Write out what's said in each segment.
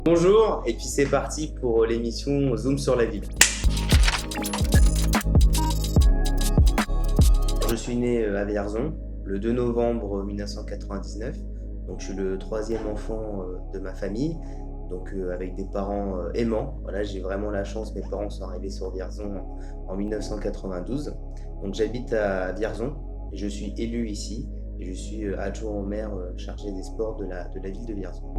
Bonjour, et puis c'est parti pour l'émission Zoom sur la ville. Je suis né à Vierzon le 2 novembre 1999, donc je suis le troisième enfant de ma famille, donc avec des parents aimants. Voilà, j'ai vraiment la chance, mes parents sont arrivés sur Vierzon en 1992. Donc j'habite à Vierzon et je suis élu ici et je suis adjoint au maire chargé des sports de la ville de Vierzon.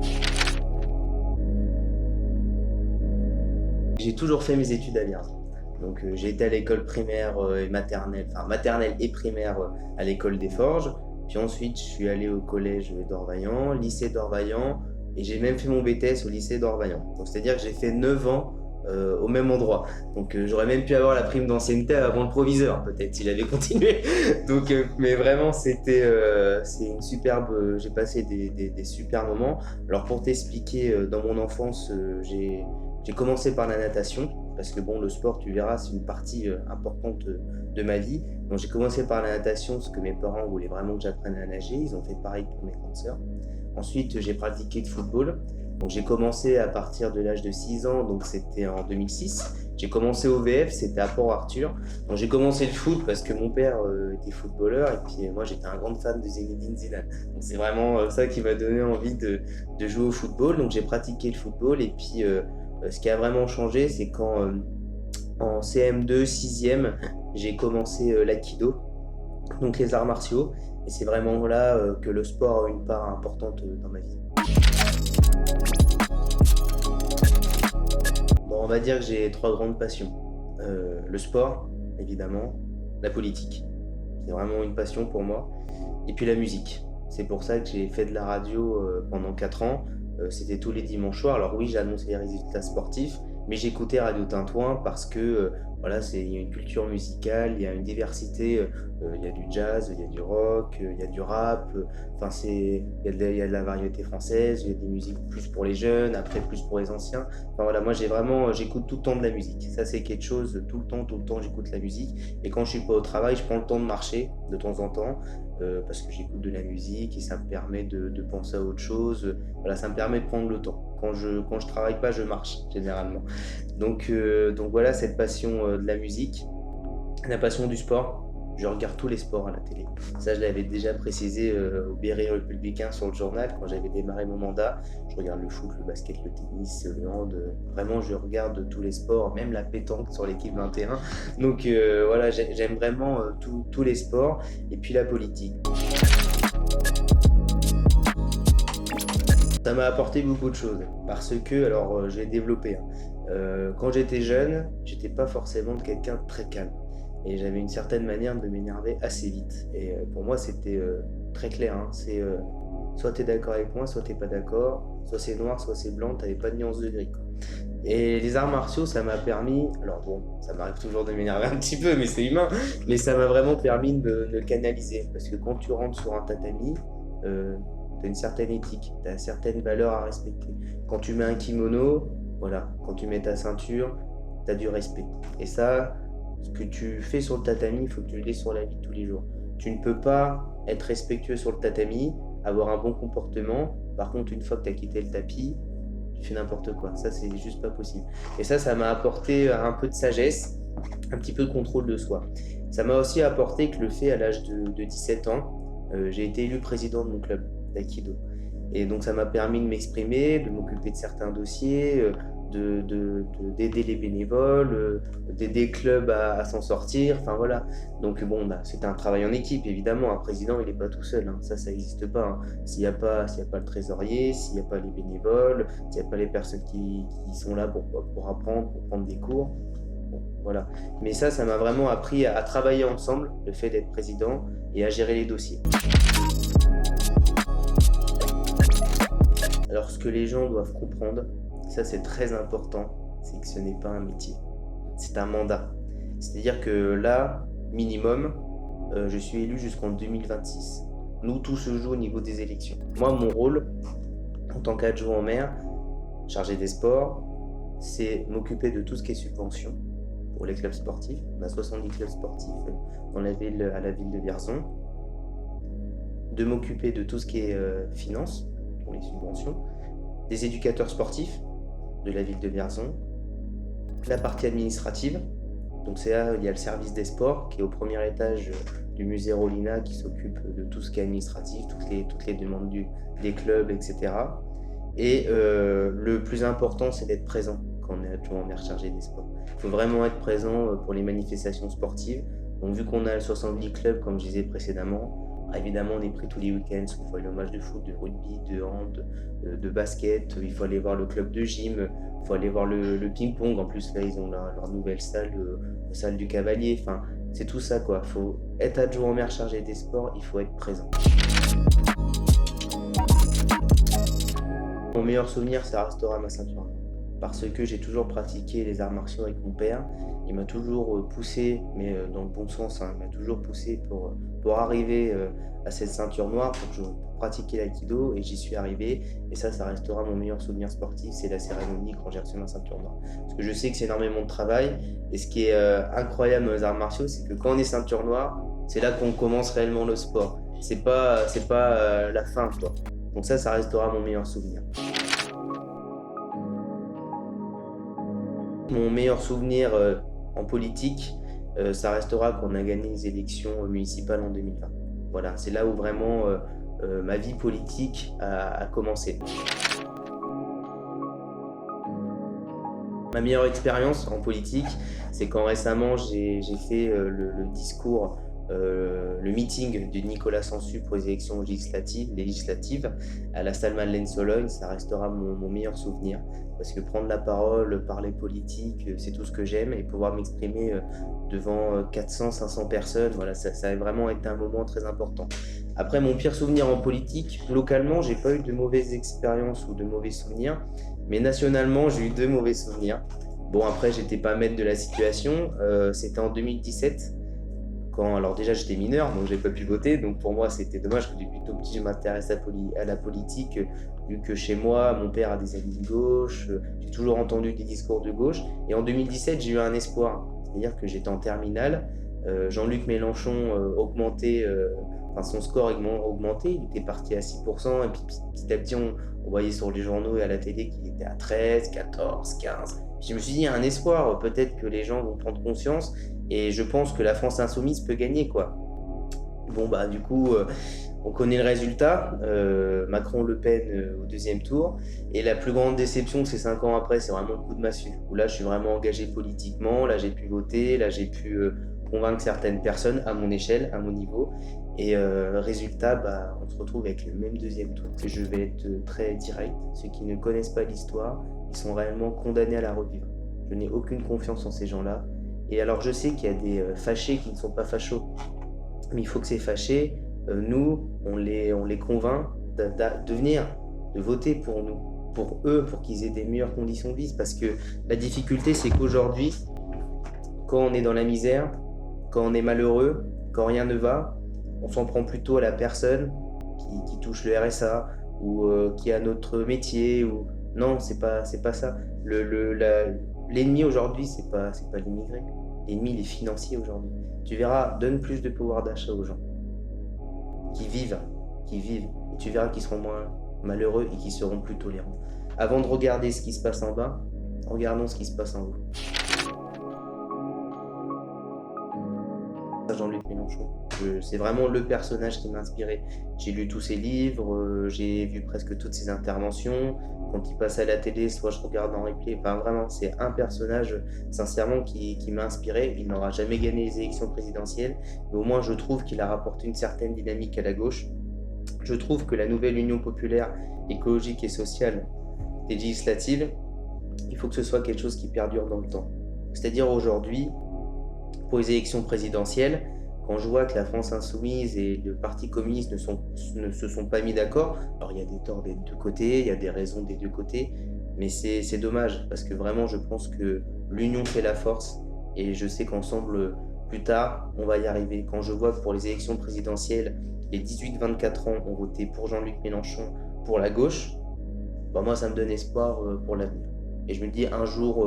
J'ai toujours fait mes études à Vierzon. Donc j'ai été à l'école primaire et maternelle, enfin maternelle et primaire à l'école des Forges. Puis ensuite je suis allé au collège d'Orvaillan, lycée d'Orvaillan, et j'ai même fait mon BTS au lycée d'Orvaillan. Donc c'est-à-dire que j'ai fait 9 ans au même endroit. Donc j'aurais même pu avoir la prime d'ancienneté avant le proviseur, peut-être, s'il avait continué. Donc, mais vraiment c'est une superbe, j'ai passé des super moments. Alors pour t'expliquer, dans mon enfance, j'ai commencé par la natation, parce que bon, le sport, tu verras, c'est une partie importante de ma vie. Donc j'ai commencé par la natation, parce que mes parents voulaient vraiment que j'apprenne à nager. Ils ont fait pareil pour mes grandes sœurs. Ensuite, j'ai pratiqué le football. Donc j'ai commencé à partir de l'âge de 6 ans, donc c'était en 2006. J'ai commencé au VF, c'était à Port-Arthur. Donc j'ai commencé le foot parce que mon père était footballeur et puis moi j'étais un grand fan de Zinedine Zidane. Donc c'est vraiment ça qui m'a donné envie de jouer au football. Donc j'ai pratiqué le football et puis ce qui a vraiment changé, c'est quand en CM2, 6e, j'ai commencé l'aïkido, donc les arts martiaux. Et c'est vraiment là que le sport a une part importante dans ma vie. Bon, on va dire que j'ai 3 grandes passions. Le sport, évidemment, la politique, c'est vraiment une passion pour moi, et puis la musique. C'est pour ça que j'ai fait de la radio pendant 4 ans. C'était tous les dimanches soirs. Alors oui, j'annonçais les résultats sportifs, mais j'écoutais Radio Tintouin parce que voilà, il y a une culture musicale, il y a une diversité, il y a du jazz, il y a du rock, il y a du rap, enfin il y a de la variété française, il y a des musiques plus pour les jeunes, après plus pour les anciens. Enfin voilà, moi j'écoute tout le temps de la musique. Ça c'est quelque chose, tout le temps j'écoute la musique. Et quand je suis pas au travail, je prends le temps de marcher de temps en temps, parce que j'écoute de la musique et ça me permet de penser à autre chose. Voilà, ça me permet de prendre le temps. Quand je travaille pas, je marche généralement. Donc voilà, cette passion de la musique, la passion du sport. Je regarde tous les sports à la télé. Ça, je l'avais déjà précisé au Berry Républicain sur le journal quand j'avais démarré mon mandat. Je regarde le foot, le basket, le tennis, le hand. Vraiment, je regarde tous les sports, même la pétanque sur l'équipe 21. Donc voilà, j'aime vraiment tous les sports. Et puis la politique. Ça m'a apporté beaucoup de choses parce que, alors je vais développer. Quand j'étais jeune, j'étais pas forcément quelqu'un de très calme et j'avais une certaine manière de m'énerver assez vite. Et pour moi, c'était très clair. Hein. C'est soit t'es d'accord avec moi, soit t'es pas d'accord, soit c'est noir, soit c'est blanc, t'avais pas de nuance de gris, quoi. Et les arts martiaux, ça m'a permis, alors bon, ça m'arrive toujours de m'énerver un petit peu, mais c'est humain, mais ça m'a vraiment permis de me canaliser. Parce que quand tu rentres sur un tatami, tu as une certaine éthique, tu as certaines valeurs à respecter. Quand tu mets un kimono, voilà, quand tu mets ta ceinture, tu as du respect. Et ça, ce que tu fais sur le tatami, il faut que tu le aies sur la vie de tous les jours. Tu ne peux pas être respectueux sur le tatami, avoir un bon comportement. Par contre, une fois que tu as quitté le tapis, tu fais n'importe quoi. Ça, c'est juste pas possible. Et ça m'a apporté un peu de sagesse, un petit peu de contrôle de soi. Ça m'a aussi apporté que le fait, à l'âge de 17 ans, j'ai été élu président de mon club d'aïkido. Et donc ça m'a permis de m'exprimer, de m'occuper de certains dossiers, d'aider les bénévoles, d'aider le club à s'en sortir, enfin voilà. Donc bon, bah, c'était un travail en équipe, évidemment. Un président, il n'est pas tout seul, hein. Ça n'existe pas. Hein. S'il n'y a pas le trésorier, s'il n'y a pas les bénévoles, s'il n'y a pas les personnes qui sont là pour apprendre, pour prendre des cours, bon, voilà. Mais ça m'a vraiment appris à travailler ensemble, le fait d'être président, et à gérer les dossiers. Alors ce que les gens doivent comprendre, ça c'est très important, c'est que ce n'est pas un métier, c'est un mandat. C'est-à-dire que là, minimum, je suis élu jusqu'en 2026. Nous, tout se joue au niveau des élections. Moi, mon rôle, en tant qu'adjoint au maire, chargé des sports, c'est m'occuper de tout ce qui est subvention pour les clubs sportifs. On a 70 clubs sportifs à la ville de Vierzon. De m'occuper de tout ce qui est finance, pour les subventions, des éducateurs sportifs, de la ville de Vierzon. La partie administrative, donc c'est là, il y a le service des sports qui est au premier étage du musée Rolina qui s'occupe de tout ce qui est administratif, toutes les demandes des clubs, etc. Et le plus important, c'est d'être présent quand on est adjoint au maire chargé des sports. Il faut vraiment être présent pour les manifestations sportives. Donc vu qu'on a 70 clubs, comme je disais précédemment, évidemment on est pris tous les week-ends, il faut aller au match de foot, de rugby, de hand, de basket, il faut aller voir le club de gym, il faut aller voir le ping-pong. En plus là ils ont leur nouvelle salle, salle du Cavalier, enfin c'est tout ça quoi. Il faut être adjoint au maire chargé des sports, il faut être présent. Mon meilleur souvenir, ça restera ma ceinture. Parce que j'ai toujours pratiqué les arts martiaux avec mon père. Il m'a toujours poussé, mais dans le bon sens, hein, il m'a toujours poussé pour arriver à cette ceinture noire, pour pratiquer l'aïkido, et j'y suis arrivé. Et ça restera mon meilleur souvenir sportif, c'est la cérémonie quand j'ai reçu ma ceinture noire. Parce que je sais que c'est énormément de travail, et ce qui est incroyable dans les arts martiaux, c'est que quand on est ceinture noire, c'est là qu'on commence réellement le sport. C'est pas la fin, quoi. Donc ça restera mon meilleur souvenir. Mon meilleur souvenir en politique, ça restera quand on a gagné les élections municipales en 2020. Voilà, c'est là où vraiment ma vie politique a commencé. Ma meilleure expérience en politique, c'est quand récemment j'ai fait le discours, le meeting de Nicolas Sansu pour les élections législatives à la salle Madeleine-Sologne. Ça restera mon meilleur souvenir, parce que prendre la parole, parler politique, c'est tout ce que j'aime, et pouvoir m'exprimer devant 400-500 personnes, voilà, ça a vraiment été un moment très important. Après, mon pire souvenir en politique, localement, j'ai pas eu de mauvaises expériences ou de mauvais souvenirs, mais nationalement, j'ai eu 2 mauvais souvenirs. Bon, après, j'étais pas maître de la situation, c'était en 2017. Alors déjà j'étais mineur, donc j'ai pas pu voter, donc pour moi c'était dommage que depuis tout petit je m'intéresse à la politique, vu que chez moi mon père a des amis de gauche, j'ai toujours entendu des discours de gauche, et en 2017 j'ai eu un espoir, c'est-à-dire que j'étais en terminale, Jean-Luc Mélenchon son score augmenté, il était parti à 6%, et puis petit à petit on voyait sur les journaux et à la télé qu'il était à 13, 14, 15. Puis je me suis dit, il y a un espoir, peut-être que les gens vont prendre conscience, et je pense que la France insoumise peut gagner, quoi. Bon, bah, du coup, on connaît le résultat. Macron-Le Pen au 2e tour. Et la plus grande déception, c'est 5 ans après, c'est vraiment le coup de massue. Où là, je suis vraiment engagé politiquement. Là, j'ai pu voter. Là, j'ai pu convaincre certaines personnes à mon échelle, à mon niveau. Et résultat, bah, on se retrouve avec le même 2e tour. Je vais être très direct. Ceux qui ne connaissent pas l'histoire, ils sont réellement condamnés à la revivre. Je n'ai aucune confiance en ces gens-là. Et alors je sais qu'il y a des fâchés qui ne sont pas fachos, mais il faut que ces fâchés, nous, on les convainc de venir, de voter pour nous, pour eux, pour qu'ils aient des meilleures conditions de vie. Parce que la difficulté, c'est qu'aujourd'hui, quand on est dans la misère, quand on est malheureux, quand rien ne va, on s'en prend plutôt à la personne qui touche le RSA ou qui a notre métier. Ou... Non, c'est pas ça. L'ennemi aujourd'hui, c'est pas l'immigré. L'ennemi, il est financier aujourd'hui. Tu verras, donne plus de pouvoir d'achat aux gens qui vivent. Et tu verras qu'ils seront moins malheureux et qu'ils seront plus tolérants. Avant de regarder ce qui se passe en bas, regardons ce qui se passe en haut. Jean-Luc Mélenchon. C'est vraiment le personnage qui m'a inspiré. J'ai lu tous ses livres, j'ai vu presque toutes ses interventions. Quand il passe à la télé, soit je regarde en replay. Enfin, vraiment, c'est un personnage, sincèrement, qui m'a inspiré. Il n'aura jamais gagné les élections présidentielles, mais au moins, je trouve qu'il a rapporté une certaine dynamique à la gauche. Je trouve que la nouvelle Union populaire, écologique et sociale législative, il faut que ce soit quelque chose qui perdure dans le temps. C'est-à-dire aujourd'hui, pour les élections présidentielles, quand je vois que la France insoumise et le Parti communiste ne se sont pas mis d'accord, alors il y a des torts des 2 côtés, il y a des raisons des 2 côtés, mais c'est dommage, parce que vraiment je pense que l'union fait la force, et je sais qu'ensemble, plus tard, on va y arriver. Quand je vois que pour les élections présidentielles, les 18-24 ans ont voté pour Jean-Luc Mélenchon, pour la gauche, bah moi ça me donne espoir pour l'avenir. Et je me dis, un jour,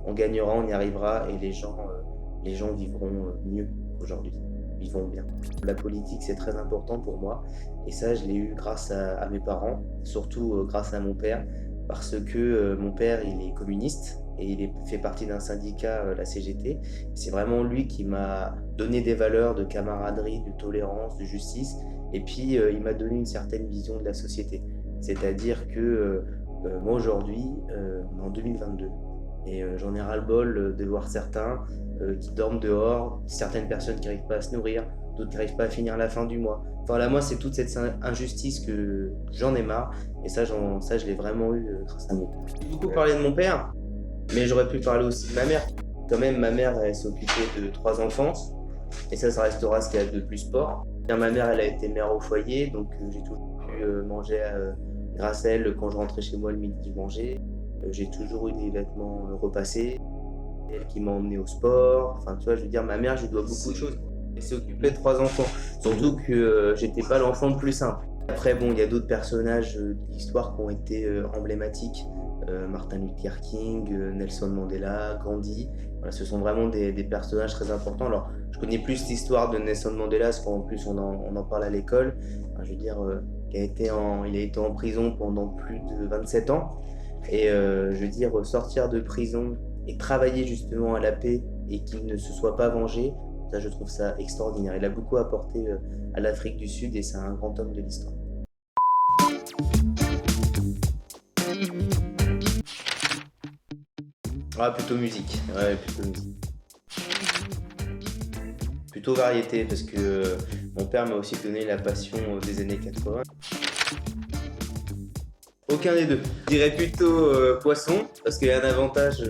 on gagnera, on y arrivera, et les gens vivront mieux qu'aujourd'hui, vivront bien. La politique, c'est très important pour moi, et ça, je l'ai eu grâce à mes parents, surtout grâce à mon père. parce que mon père, il est communiste et fait partie d'un syndicat, la CGT. C'est vraiment lui qui m'a donné des valeurs de camaraderie, de tolérance, de justice. Et puis, il m'a donné une certaine vision de la société. C'est-à-dire que moi, aujourd'hui, on est en 2022. Et j'en ai ras-le-bol de voir certains qui dorment dehors, certaines personnes qui n'arrivent pas à se nourrir, d'autres qui n'arrivent pas à finir la fin du mois. Enfin là, moi, c'est toute cette injustice que j'en ai marre. Et ça, je l'ai vraiment eu grâce à mon père. J'ai beaucoup parlé de mon père, mais j'aurais pu parler aussi de ma mère. Quand même, ma mère, elle s'est occupée de 3 enfants. Et ça restera ce qu'il y a de plus fort. Bien, ma mère, elle a été mère au foyer, donc j'ai toujours pu manger grâce à elle. Quand je rentrais chez moi le midi, je mangeais. J'ai toujours eu des vêtements repassés. Elle qui m'a emmené au sport. Enfin, tu vois, je veux dire, ma mère, je lui dois beaucoup de choses. Elle s'est occupée de 3 enfants. Surtout que j'étais pas l'enfant le plus simple. Après, bon, il y a d'autres personnages de l'histoire qui ont été emblématiques. Martin Luther King, Nelson Mandela, Gandhi. Voilà, ce sont vraiment des personnages très importants. Alors, je connais plus l'histoire de Nelson Mandela, parce qu'en plus on en parle à l'école. Enfin, je veux dire, il a été en prison pendant plus de 27 ans. Et je veux dire, sortir de prison et travailler justement à la paix et qu'il ne se soit pas vengé, ça je trouve ça extraordinaire. Il a beaucoup apporté à l'Afrique du Sud et c'est un grand homme de l'histoire. Ah, plutôt musique. Ouais, plutôt musique. Plutôt variété, parce que mon père m'a aussi donné la passion des années 80. Aucun des deux. Je dirais plutôt poisson, parce qu'il y a un avantage,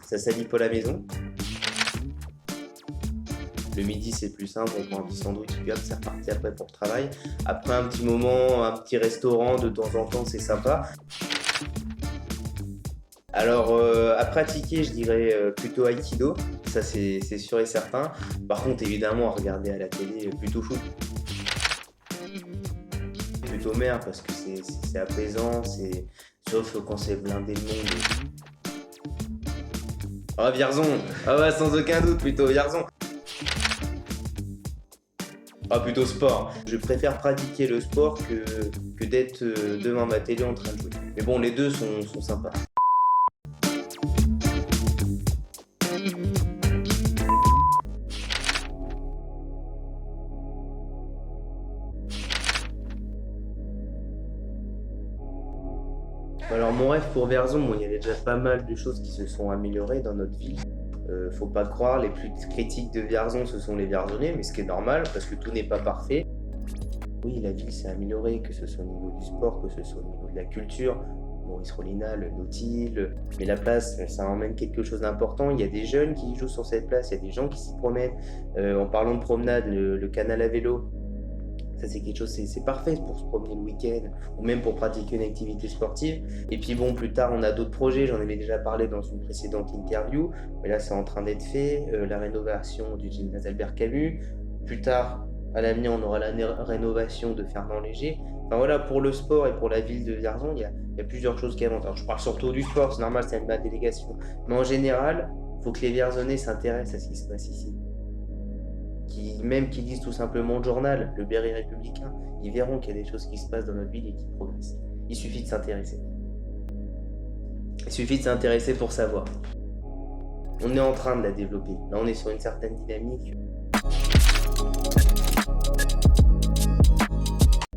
ça salit pas la maison. Le midi, c'est plus simple, on prend un petit sandwich, puis hop, c'est reparti après pour le travail. Après un petit moment, un petit restaurant, de temps en temps, c'est sympa. Alors, à pratiquer, je dirais plutôt Aikido, ça c'est sûr et certain. Par contre, évidemment, à regarder à la télé, plutôt foot. Plutôt mer, parce que c'est apaisant, sauf quand c'est blindé de monde. Ah, Vierzon! Ah ouais, sans aucun doute, plutôt Vierzon. Ah, plutôt sport. Je préfère pratiquer le sport que d'être devant ma télé en train de jouer. Mais bon, les deux sont sympas. Alors mon rêve pour Vierzon, bon, il y avait déjà pas mal de choses qui se sont améliorées dans notre ville. Faut pas croire, les plus critiques de Vierzon, ce sont les Vierzonais, mais ce qui est normal, parce que tout n'est pas parfait. Oui, la ville s'est améliorée, que ce soit au niveau du sport, que ce soit au niveau de la culture. Maurice Rollinat, le Nautile, mais la place, ça emmène quelque chose d'important. Il y a des jeunes qui jouent sur cette place, il y a des gens qui s'y promènent. En parlant de promenade, le canal à vélo, ça c'est quelque chose, c'est parfait pour se promener le week-end ou même pour pratiquer une activité sportive. Et puis bon, plus tard, on a d'autres projets, j'en avais déjà parlé dans une précédente interview, mais là c'est en train d'être fait, la rénovation du gymnase Albert Camus. Plus tard, à l'avenir, on aura la rénovation de Fernand Léger. Enfin voilà, pour le sport et pour la ville de Vierzon, il y a plusieurs choses qui avancent. Alors je parle surtout du sport, c'est normal, c'est ma délégation. Mais en général, il faut que les Vierzonais s'intéressent à ce qui se passe ici. Même qui lisent tout simplement le journal, le Berry républicain, ils verront qu'il y a des choses qui se passent dans notre ville et qui progressent. Il suffit de s'intéresser. Il suffit de s'intéresser pour savoir. On est en train de la développer. Là, on est sur une certaine dynamique.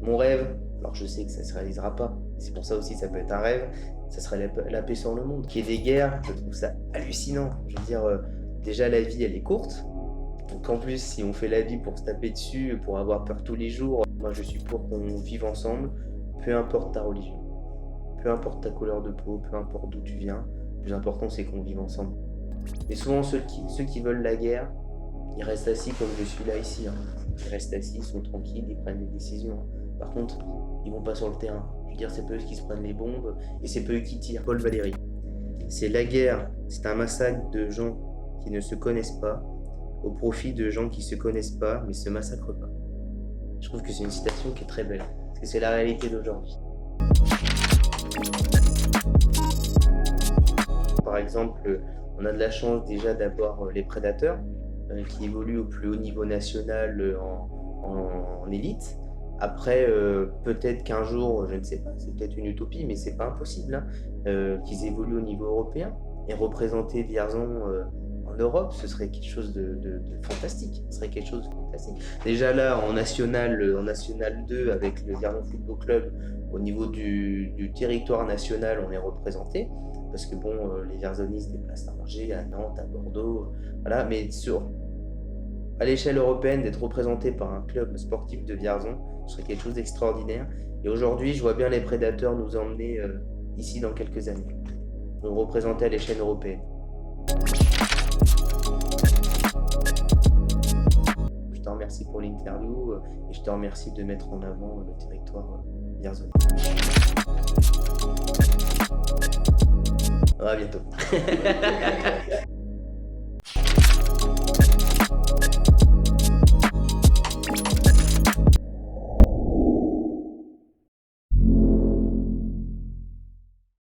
Mon rêve, alors je sais que ça ne se réalisera pas, c'est pour ça aussi ça peut être un rêve, ça serait la paix sur le monde. Qu'il y ait des guerres, je trouve ça hallucinant. Je veux dire, déjà la vie elle est courte, donc en plus si on fait la vie pour se taper dessus, pour avoir peur tous les jours, moi je suis pour qu'on vive ensemble, peu importe ta religion, peu importe ta couleur de peau, peu importe d'où tu viens, le plus important c'est qu'on vive ensemble. Et souvent ceux qui veulent la guerre, ils restent assis comme je suis là ici. Ils restent assis, ils sont tranquilles, ils prennent des décisions. Par contre, ils vont pas sur le terrain. Je veux dire, c'est pas eux qui se prennent les bombes et c'est pas eux qui tirent. Paul Valéry. C'est la guerre, c'est un massacre de gens qui ne se connaissent pas au profit de gens qui se connaissent pas mais se massacrent pas. Je trouve que c'est une citation qui est très belle parce que c'est la réalité d'aujourd'hui. Par exemple, on a de la chance déjà d'avoir les prédateurs qui évoluent au plus haut niveau national en élite. Après, peut-être qu'un jour, je ne sais pas, c'est peut-être une utopie, mais c'est pas impossible, hein, qu'ils évoluent au niveau européen et représenter Vierzon en Europe, ce serait quelque chose de fantastique. Ce serait quelque chose de fantastique. Déjà là, en National 2, avec le Vierzon Football Club, au niveau du territoire national, on est représenté. Parce que bon, les Vierzonais se déplacent à Angers, à Nantes, à Bordeaux, voilà. Mais à l'échelle européenne, d'être représenté par un club sportif de Vierzon, ce serait quelque chose d'extraordinaire. Et aujourd'hui, je vois bien les prédateurs nous emmener ici dans quelques années, nous représenter à l'échelle européenne. Je te remercie pour l'interview et je te remercie de mettre en avant le territoire vierzonais. À bientôt.